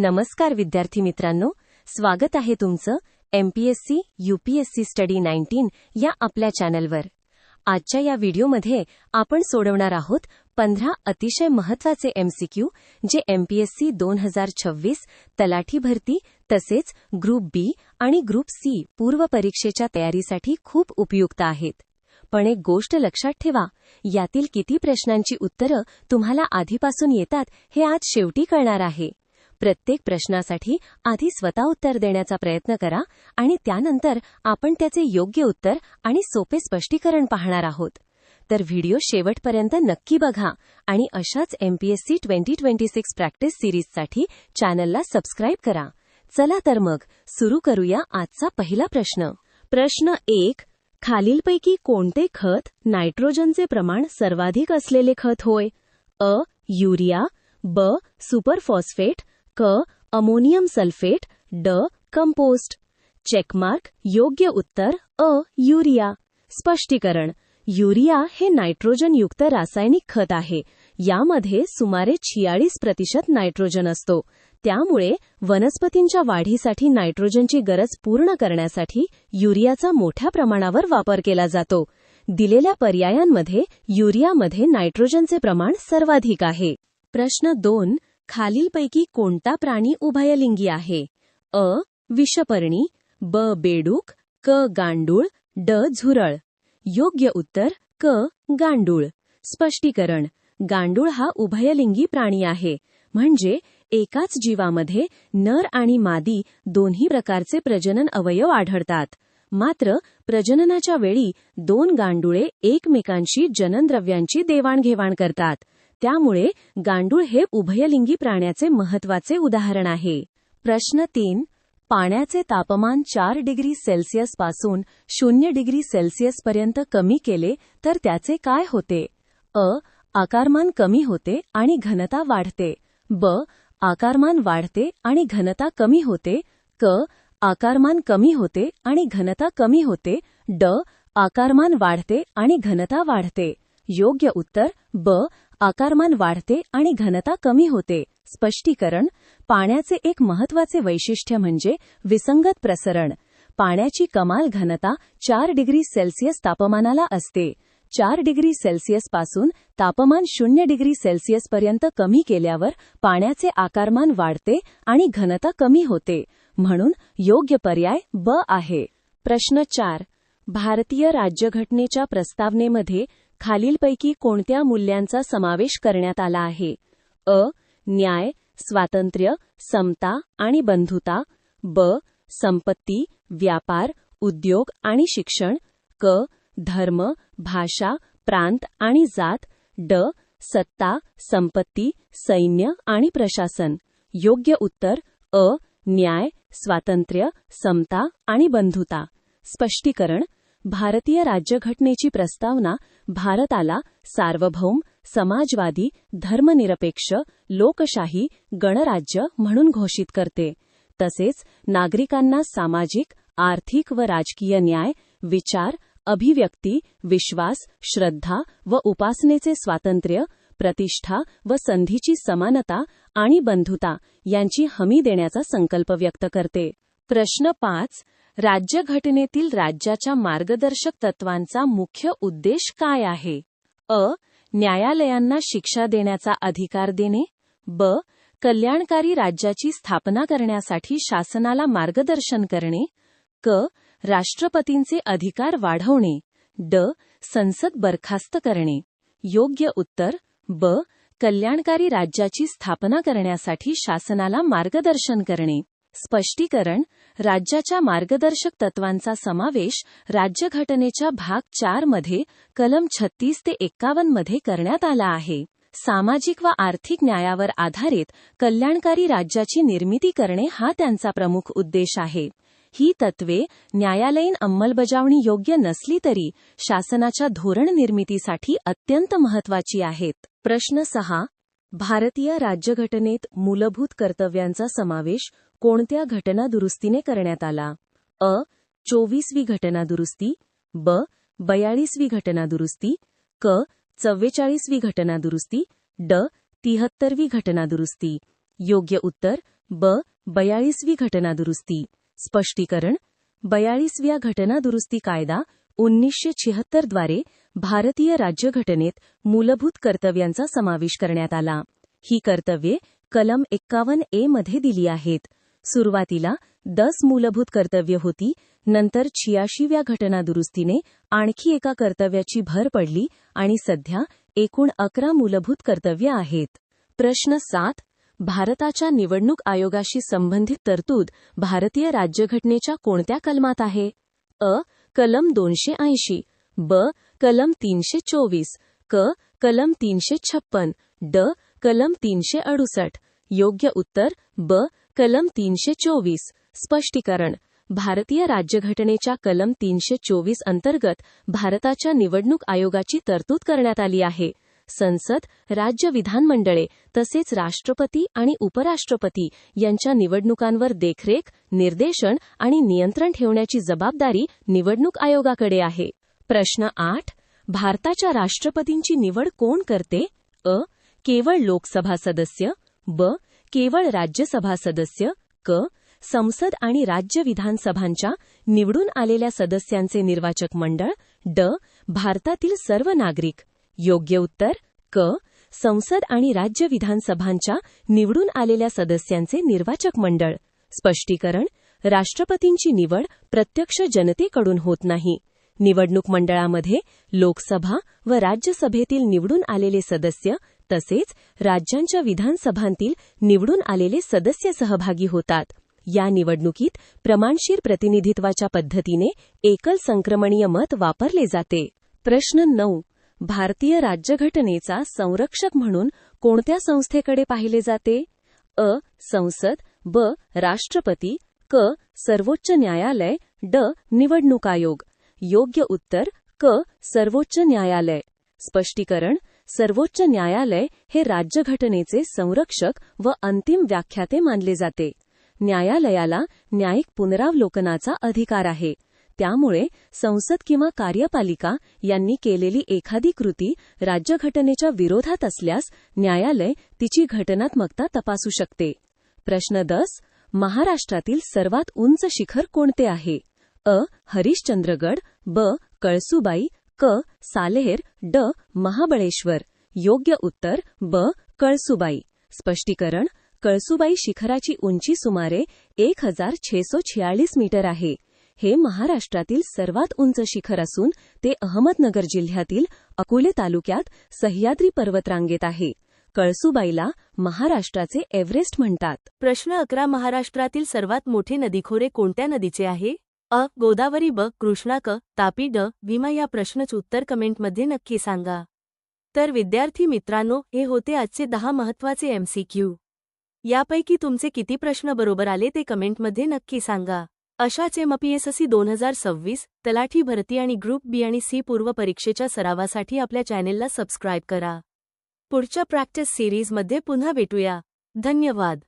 नमस्कार विद्यार्थी मित्रांनो, स्वागत आहे तुमचं एमपीएससी यूपीएससी स्टडी 19 या आपल्या चॅनलवर. आजच्या या व्हिडिओमध्ये आपण सोडवणार आहोत 15 अतिशय महत्त्वाचे एमसीक्यू जे एमपीएससी 2026 तलाठी भरती तसेच ग्रुप बी आणि ग्रुप सी पूर्व परीक्षेच्या तयारीसाठी खूप उपयुक्त आहेत. पण एक गोष्ट लक्षात ठेवा, यातील किती प्रश्नांची उत्तरं तुम्हाला आधीपासून येतात हे आज शेवटी कळणार आहे. प्रत्येक प्रश्नासाठी आधी स्वतः उत्तर देण्याचा प्रयत्न करा आणि त्यानंतर आपण त्याचे योग्य उत्तर आणि सोपे स्पष्टीकरण पाहणार आहोत. तर व्हिडिओ शेवटपर्यंत नक्की बघा आणि अशाच एमपीएससी 2026 प्रॅक्टिस सिरीजसाठी चॅनलला सबस्क्राईब करा. चला तर मग सुरू करूया आजचा पहिला प्रश्न. प्रश्न 1. खालीलपैकी कोणते खत नायट्रोजनचे प्रमाण सर्वाधिक असलेले खत होय? अ. युरिया, ब. सुपरफॉस्फेट, क. अमोनियम सल्फेट, ड. कंपोस्ट. चेकमार्क. योग्य उत्तर अ. युरिया. स्पष्टीकरण. युरिया हे नायट्रोजनयुक्त रासायनिक खत आहे. यामध्ये सुमारे 46% नायट्रोजन असतो. त्यामुळे वनस्पतींच्या वाढीसाठी नायट्रोजनची गरज पूर्ण करण्यासाठी युरियाचा मोठ्या प्रमाणावर वापर केला जातो. दिलेल्या पर्यायांमध्ये युरियामध्ये नायट्रोजनचे प्रमाण सर्वाधिक आहे. प्रश्न 2. खालीलपैकी कोणता प्राणी उभयलिंगी आहे? अ. विषपर्णी, ब. बेडूक, क. गांडूळ, ड. झुरळ. योग्य उत्तर क. गांडूळ. स्पष्टीकरण. गांडूळ हा उभयलिंगी प्राणी आहे, म्हणजे एकाच जीवामध्ये नर आणि मादी दोन्ही प्रकारचे प्रजनन अवयव आढळतात. मात्र प्रजननाच्या वेळी दोन गांडुळे एकमेकांशी जननद्रव्यांची देवाणघेवाण करतात. त्यामुळे गांडूळ हे उभयलिंगी प्राण्याचे महत्त्वाचे उदाहरण आहे. प्रश्न 3. पाण्याचे तापमान 4 डिग्री सेल्सिअस पासून 0 डिग्री सेल्सिअस पर्यंत कमी केले तर त्याचे काय होते? अ. आकारमान कमी होते आणि घनता वाढते. ब. आकारमान वाढते आणि घनता कमी होते. क. आकारमान कमी होते आणि घनता कमी होते. ड. आकारमान वाढते आणि घनता वाढते. योग्य उत्तर ब. आकारमान वाढते आणि घनता कमी होते. स्पष्टीकरण. पाण्याचे एक महत्त्वाचे वैशिष्ट्य म्हणजे विसंगत प्रसरण. पाण्याची कमाल घनता 4 डिग्री सेल्सिअस तापमानाला असते. 4 डिग्री सेल्सिअस पासून तापमान 0 डिग्री सेल्सिअस पर्यंत कमी केल्यावर पाण्याचे आकारमान वाढते आणि घनता कमी होते. म्हणून योग्य पर्याय ब आहे. प्रश्न 4. भारतीय राज्यघटनेच्या प्रस्तावनेमध्ये खालीलपैकी कोणत्या मूल्यांचा समावेश करण्यात आला आहे? अ. न्याय, स्वातंत्र्य, समता आणि बंधुता. ब. संपत्ती, व्यापार, उद्योग आणि शिक्षण. क. धर्म, भाषा, प्रांत आणि जात. ड. सत्ता, संपत्ती, सैन्य आणि प्रशासन. योग्य उत्तर अ. न्याय, स्वातंत्र्य, समता आणि बंधुता. स्पष्टीकरण. भारतीय राज्यघटनेची प्रस्तावना भारताला सार्वभौम, समाजवादी, धर्मनिरपेक्ष, लोकशाही, गणराज्य म्हणून घोषित करते. तसेच नागरिकांना सामाजिक, आर्थिक व राजकीय न्याय, विचार, अभिव्यक्ती, विश्वास, श्रद्धा व उपासनेचे स्वातंत्र्य, प्रतिष्ठा व संधीची समानता आणि बंधुता यांची हमी देण्याचा संकल्प व्यक्त करते. प्रश्न 5. राज्यघटनेतील राज्याच्या मार्गदर्शक तत्वांचा मुख्य उद्देश काय आहे? अ. न्यायालयांना शिक्षा देण्याचा अधिकार देणे. ब. कल्याणकारी राज्याची स्थापना करण्यासाठी शासनाला मार्गदर्शन करणे. क. राष्ट्रपतींचे अधिकार वाढवणे. ड. संसद बरखास्त करणे. योग्य उत्तर ब. कल्याणकारी राज्याची स्थापना करण्यासाठी शासनाला मार्गदर्शन करणे. स्पष्टीकरण. राज्याच्या मार्गदर्शक तत्वांचा समावेश राज्यघटनेच्या भाग 4 मध्ये कलम 36 ते 51 मध्ये करण्यात आला आहे. सामाजिक व आर्थिक न्यायावर आधारित कल्याणकारी राज्याची निर्मिती करणे हा त्यांचा प्रमुख उद्देश आहे. ही तत्त्वे न्यायालयीन अंमलबजावणी योग्य नसली तरी शासनाच्या धोरण निर्मितीसाठी अत्यंत महत्त्वाची आहेत. प्रश्न 6. भारतीय राज्यघटनेत मूलभूत कर्तव्यांचा समावेश कोणत्या घटनादुरुस्तीने करण्यात आला? अ. 24वी घटनादुरुस्ती. ब. 42वी घटनादुरुस्ती. क. 44वी घटनादुरुस्ती. ड. 73वी घटनादुरुस्ती. योग्य उत्तर ब. 42वी घटनादुरुस्ती. स्पष्टीकरण. 42व्या घटनादुरुस्ती कायदा 1976 द्वारे भारतीय राज्यघटनेत मूलभूत कर्तव्यांचा समावेश करण्यात आला. ही कर्तव्ये कलम 51A मध्ये दिली आहेत. सुरुवातीला 10 मूलभूत कर्तव्य होती. नंतर 86व्या घटनादुरुस्तीने आणखी एका कर्तव्याची भर पडली आणि सध्या एकूण 11 मूलभूत कर्तव्य आहेत. प्रश्न 7. भारताच्या निवडणूक आयोगाशी संबंधित तरतूद भारतीय राज्यघटनेच्या कोणत्या कलमात आहे? अ. कलम 280. ब. कलम 324. क. कलम 356. ड. कलम 368. योग्य उत्तर ब. कलम 324. स्पष्टीकरण. भारतीय राज्यघटनेच्या कलम 324 अंतर्गत भारताच्या निवडणूक आयोगाची तरतूद करण्यात आली आहे. संसद, राज्य विधानमंडळे तसेच राष्ट्रपती आणि उपराष्ट्रपती यांच्या निवडणुकांवर देखरेख, निर्देशन आणि नियंत्रण ठेवण्याची जबाबदारी निवडणूक आयोगाकडे आहे. प्रश्न 8. भारताच्या राष्ट्रपतींची निवड कोण करते? अ. केवळ लोकसभा सदस्य. ब. केवळ राज्यसभा सदस्य. क. संसद आणि राज्य विधानसभांच्या निवडून आलेल्या सदस्यांचे निर्वाचक मंडळ. ड. भारतातील सर्व नागरिक. योग्य उत्तर क. संसद आणि राज्य विधानसभांच्या निवडून आलेल्या सदस्यांचे निर्वाचक मंडळ. स्पष्टीकरण. राष्ट्रपतींची निवड प्रत्यक्ष जनतेकडून होत नाही. निवडणूक मंडळामध्ये लोकसभा व राज्यसभेतील निवडून आलेले सदस्य तसेच राज्यांच्या विधानसभांतील निवडून आलेले सदस्य सहभागी होतात. या निवडणुकीत प्रमाणशीर प्रतिनिधित्वाच्या पद्धतीने एकल संक्रमणीय मत वापरले जाते. प्रश्न 9. भारतीय राज्यघटनेचा संरक्षक म्हणून कोणत्या संस्थेकडे पाहिले जाते? अ. संसद. ब. राष्ट्रपती. क. सर्वोच्च न्यायालय. ड. निवडणूक आयोग. योग्य उत्तर क. सर्वोच्च न्यायालय. स्पष्टीकरण. सर्वोच्च न्यायालय हे राज्यघटनेचे संरक्षक व अंतिम व्याख्याते मानले जाते. न्यायालयाला न्यायिक पुनरावलोकनाचा अधिकार आहे. त्यामुळे संसद किंवा कार्यपालिका यांनी केलेली एखादी कृती राज्यघटनेच्या विरोधात असल्यास न्यायालय तिची घटनात्मकता तपासू शकते. प्रश्न 10. महाराष्ट्रातील सर्वात उंच शिखर कोणते आहे? अ. हरिश्चंद्रगड. ब. कळसुबाई. क. सालेर. ड. महाबळेश्वर. योग्य उत्तर ब. कळसुबाई. स्पष्टीकरण. कळसुबाई शिखराची उंची सुमारे 1646 मीटर आहे. हे महाराष्ट्रातील सर्वात उंच शिखर असून ते अहमदनगर जिल्ह्यातील अकोले तालुक्यात सह्याद्री पर्वतरांगेत आहे. कळसुबाईला महाराष्ट्राचे एव्हरेस्ट म्हणतात. प्रश्न 11. महाराष्ट्रातील सर्वात मोठे नदीखोरे कोणत्या नदीचे आहे? अ. गोदावरी. ब. कृष्णा. क. तापी. ड. भीमा. या प्रश्नाचे उत्तर कमेंटमध्ये नक्की सांगा. तर विद्यार्थी मित्रांनो, हे होते आजचे 10 महत्त्वाचे MCQ. यापैकी तुमचे किती प्रश्न बरोबर आले ते कमेंटमध्ये नक्की सांगा. अशाच MPSC 2026 तलाठी भरती आणि ग्रुप बी आणि सी पूर्व परीक्षेच्या सरावासाठी आपल्या चॅनेलला सबस्क्राईब करा. पुढच्या प्रॅक्टिस सिरीजमध्ये पुन्हा भेटूया. धन्यवाद.